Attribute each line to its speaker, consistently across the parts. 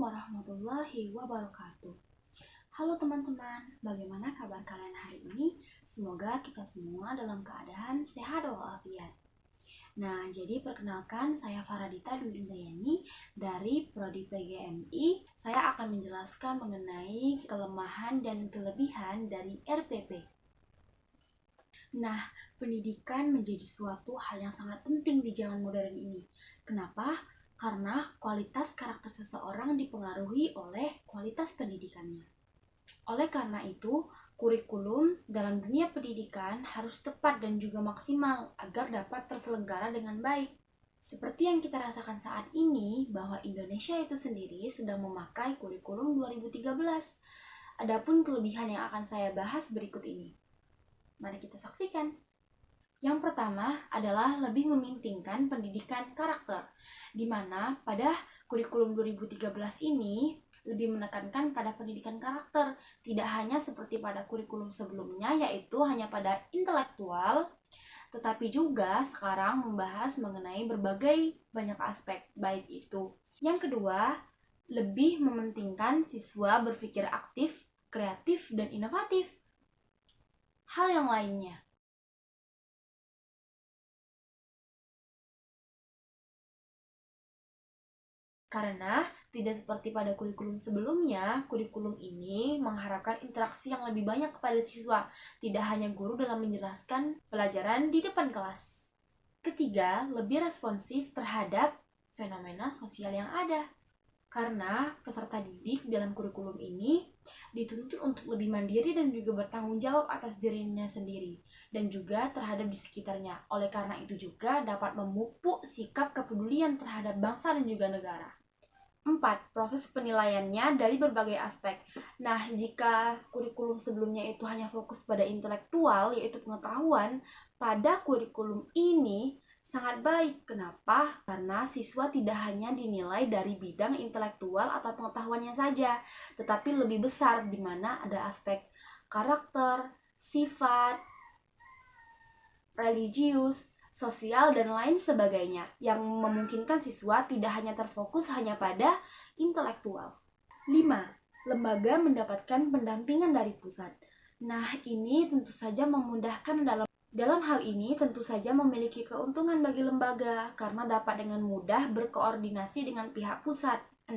Speaker 1: warahmatullahi wabarakatuh. Halo teman-teman, bagaimana kabar kalian hari ini? Semoga kita semua dalam keadaan sehat walafiat. Nah, jadi perkenalkan saya Faradita Dwi Indriani dari Prodi PGMI. Saya akan menjelaskan mengenai kelemahan dan kelebihan dari RPP. Nah, pendidikan menjadi suatu hal yang sangat penting di zaman modern ini. Kenapa? Karena kualitas karakter seseorang dipengaruhi oleh kualitas pendidikannya. Oleh karena itu, kurikulum dalam dunia pendidikan harus tepat dan juga maksimal agar dapat terselenggara dengan baik. Seperti yang kita rasakan saat ini, bahwa Indonesia itu sendiri sedang memakai kurikulum 2013. Adapun kelebihan yang akan saya bahas berikut ini. Mari kita saksikan. Yang pertama adalah lebih mementingkan pendidikan karakter, di mana pada kurikulum 2013 ini lebih menekankan pada pendidikan karakter, tidak hanya seperti pada kurikulum sebelumnya yaitu hanya pada intelektual, tetapi juga sekarang membahas mengenai berbagai banyak aspek, baik itu. Yang kedua, lebih mementingkan siswa berpikir aktif, kreatif, dan inovatif. Hal yang lainnya, karena tidak seperti pada kurikulum sebelumnya, kurikulum ini mengharapkan interaksi yang lebih banyak kepada siswa, tidak hanya guru dalam menjelaskan pelajaran di depan kelas. Ketiga, lebih responsif terhadap fenomena sosial yang ada. Karena peserta didik dalam kurikulum ini dituntut untuk lebih mandiri dan juga bertanggung jawab atas dirinya sendiri dan juga terhadap di sekitarnya. Oleh karena itu juga dapat memupuk sikap kepedulian terhadap bangsa dan juga negara. 4. Proses penilaiannya dari berbagai aspek. Nah, jika kurikulum sebelumnya itu hanya fokus pada intelektual, yaitu pengetahuan, pada kurikulum ini sangat baik. Kenapa? Karena siswa tidak hanya dinilai dari bidang intelektual atau pengetahuannya saja, tetapi lebih besar di mana ada aspek karakter, sifat, religius, sosial, dan lain sebagainya yang memungkinkan siswa tidak hanya terfokus hanya pada intelektual. 5. Lembaga mendapatkan pendampingan dari pusat. Nah, ini tentu saja memudahkan dalam hal ini tentu saja memiliki keuntungan bagi lembaga karena dapat dengan mudah berkoordinasi dengan pihak pusat. 6.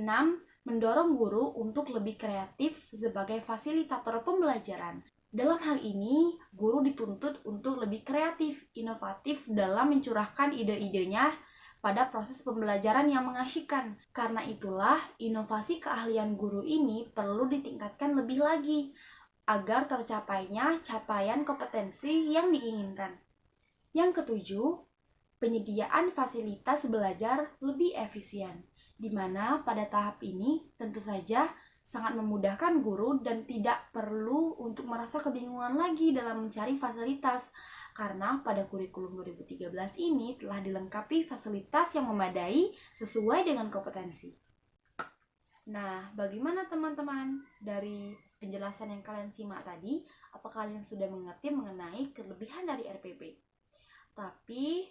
Speaker 1: Mendorong guru untuk lebih kreatif sebagai fasilitator pembelajaran. Dalam hal ini, guru dituntut untuk lebih kreatif, inovatif dalam mencurahkan ide-idenya pada proses pembelajaran yang mengasyikkan. Karena itulah, inovasi keahlian guru ini perlu ditingkatkan lebih lagi agar tercapainya capaian kompetensi yang diinginkan. Yang ketujuh, penyediaan fasilitas belajar lebih efisien, di mana pada tahap ini tentu saja sangat memudahkan guru dan tidak perlu untuk merasa kebingungan lagi dalam mencari fasilitas karena pada kurikulum 2013 ini telah dilengkapi fasilitas yang memadai sesuai dengan kompetensi. Nah, bagaimana teman-teman dari penjelasan yang kalian simak tadi? Apakah kalian sudah mengerti mengenai kelebihan dari RPP? Tapi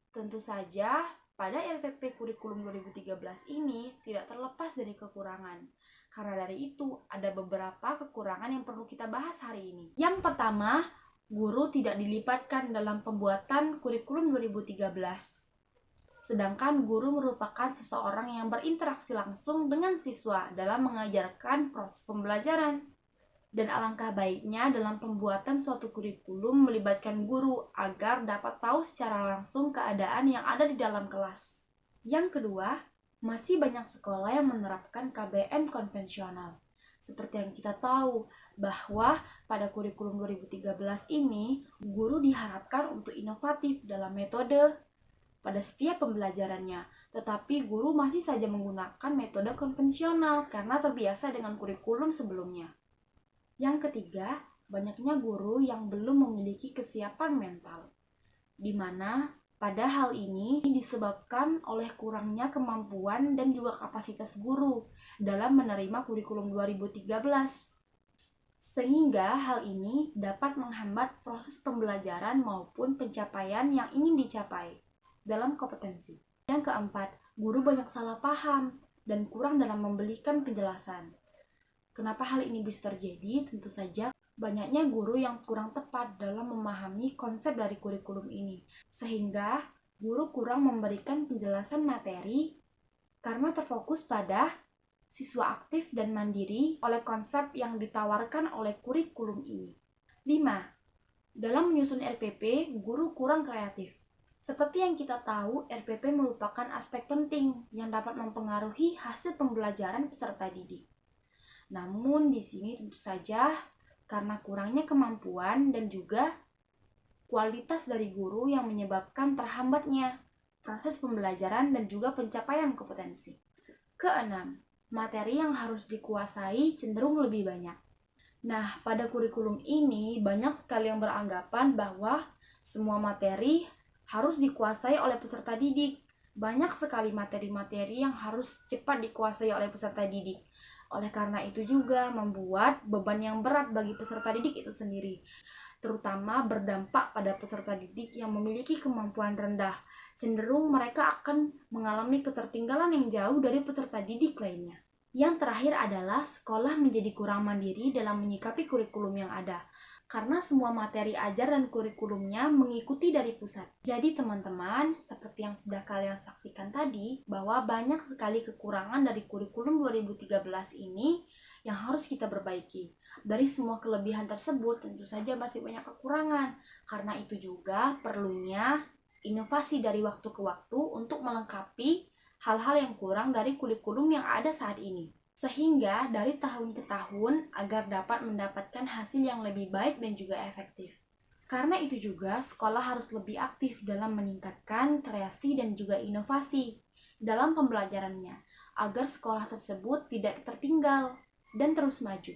Speaker 1: tentu saja pada RPP kurikulum 2013 ini tidak terlepas dari kekurangan. Karena dari itu, ada beberapa kekurangan yang perlu kita bahas hari ini. Yang pertama, guru tidak dilibatkan dalam pembuatan kurikulum 2013. Sedangkan guru merupakan seseorang yang berinteraksi langsung dengan siswa dalam mengajarkan proses pembelajaran. Dan alangkah baiknya dalam pembuatan suatu kurikulum melibatkan guru agar dapat tahu secara langsung keadaan yang ada di dalam kelas. Yang kedua, masih banyak sekolah yang menerapkan KBM konvensional. Seperti yang kita tahu bahwa pada kurikulum 2013 ini, guru diharapkan untuk inovatif dalam metode pada setiap pembelajarannya. Tetapi guru masih saja menggunakan metode konvensional karena terbiasa dengan kurikulum sebelumnya. Yang ketiga, banyaknya guru yang belum memiliki kesiapan mental, di mana pada hal ini disebabkan oleh kurangnya kemampuan dan juga kapasitas guru dalam menerima kurikulum 2013. Sehingga hal ini dapat menghambat proses pembelajaran maupun pencapaian yang ingin dicapai dalam kompetensi. Yang keempat, guru banyak salah paham, dan kurang dalam memberikan penjelasan. Kenapa hal ini bisa terjadi? Tentu saja banyaknya guru yang kurang tepat dalam memahami konsep dari kurikulum ini, sehingga guru kurang memberikan penjelasan materi karena terfokus pada siswa aktif dan mandiri oleh konsep yang ditawarkan oleh kurikulum ini. 5. Dalam menyusun RPP, guru kurang kreatif. Seperti yang kita tahu, RPP merupakan aspek penting yang dapat mempengaruhi hasil pembelajaran peserta didik. Namun di sini tentu saja karena kurangnya kemampuan dan juga kualitas dari guru yang menyebabkan terhambatnya proses pembelajaran dan juga pencapaian kompetensi. Keenam, materi yang harus dikuasai cenderung lebih banyak. Nah, pada kurikulum ini banyak sekali yang beranggapan bahwa semua materi harus dikuasai oleh peserta didik. Banyak sekali materi-materi yang harus cepat dikuasai oleh peserta didik. Oleh karena itu juga membuat beban yang berat bagi peserta didik itu sendiri, terutama berdampak pada peserta didik yang memiliki kemampuan rendah. Cenderung mereka akan mengalami ketertinggalan yang jauh dari peserta didik lainnya. Yang terakhir adalah sekolah menjadi kurang mandiri dalam menyikapi kurikulum yang ada, karena semua materi ajar dan kurikulumnya mengikuti dari pusat. Jadi teman-teman, seperti yang sudah kalian saksikan tadi, bahwa banyak sekali kekurangan dari kurikulum 2013 ini yang harus kita perbaiki. Dari semua kelebihan tersebut, tentu saja masih banyak kekurangan. Karena itu juga perlunya inovasi dari waktu ke waktu untuk melengkapi hal-hal yang kurang dari kurikulum yang ada saat ini. Sehingga dari tahun ke tahun agar dapat mendapatkan hasil yang lebih baik dan juga efektif. Karena itu juga sekolah harus lebih aktif dalam meningkatkan kreasi dan juga inovasi dalam pembelajarannya, agar sekolah tersebut tidak tertinggal dan terus maju.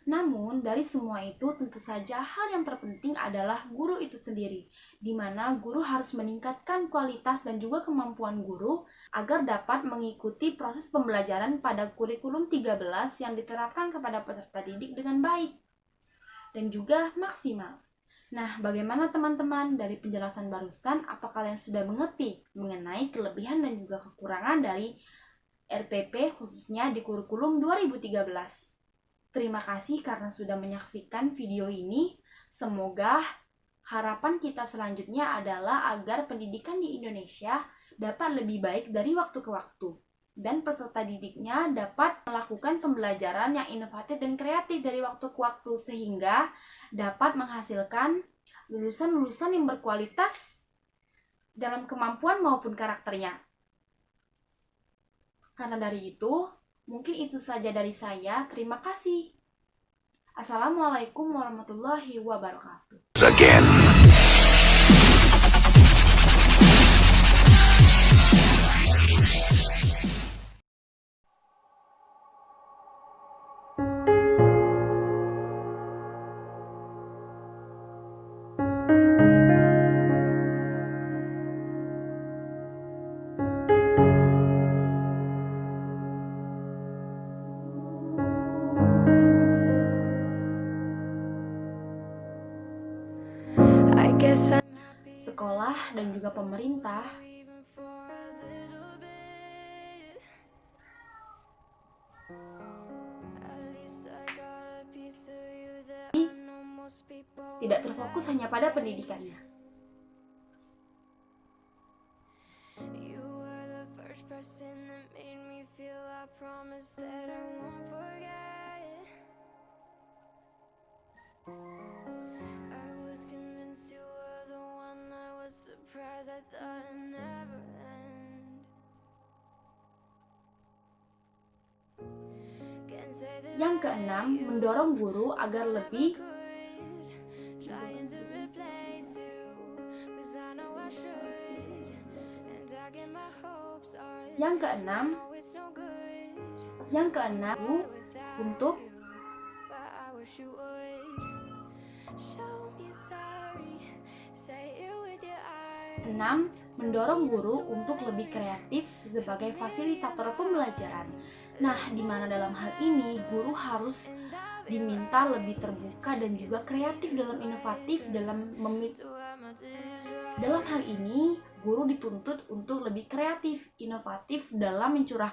Speaker 1: Namun, dari semua itu tentu saja hal yang terpenting adalah guru itu sendiri, di mana guru harus meningkatkan kualitas dan juga kemampuan guru agar dapat mengikuti proses pembelajaran pada kurikulum 13 yang diterapkan kepada peserta didik dengan baik dan juga maksimal. Nah, bagaimana teman-teman dari penjelasan barusan? Apa kalian sudah mengerti mengenai kelebihan dan juga kekurangan dari RPP khususnya di kurikulum 2013? Terima kasih karena sudah menyaksikan video ini. Semoga harapan kita selanjutnya adalah agar pendidikan di Indonesia dapat lebih baik dari waktu ke waktu, dan peserta didiknya dapat melakukan pembelajaran yang inovatif dan kreatif dari waktu ke waktu, sehingga dapat menghasilkan lulusan-lulusan yang berkualitas dalam kemampuan maupun karakternya. Karena dari itu, mungkin itu saja dari saya. Terima kasih. Assalamualaikum warahmatullahi wabarakatuh.
Speaker 2: Again.
Speaker 1: Sekolah dan juga pemerintah tidak terfokus hanya pada pendidikannya. Yang keenam, mendorong guru agar lebih untuk 6. Mendorong guru untuk lebih kreatif sebagai fasilitator pembelajaran. Nah, di mana dalam hal ini guru harus diminta lebih terbuka dan juga kreatif dalam inovatif dalam hal ini guru dituntut untuk lebih kreatif, inovatif dalam mencurahkan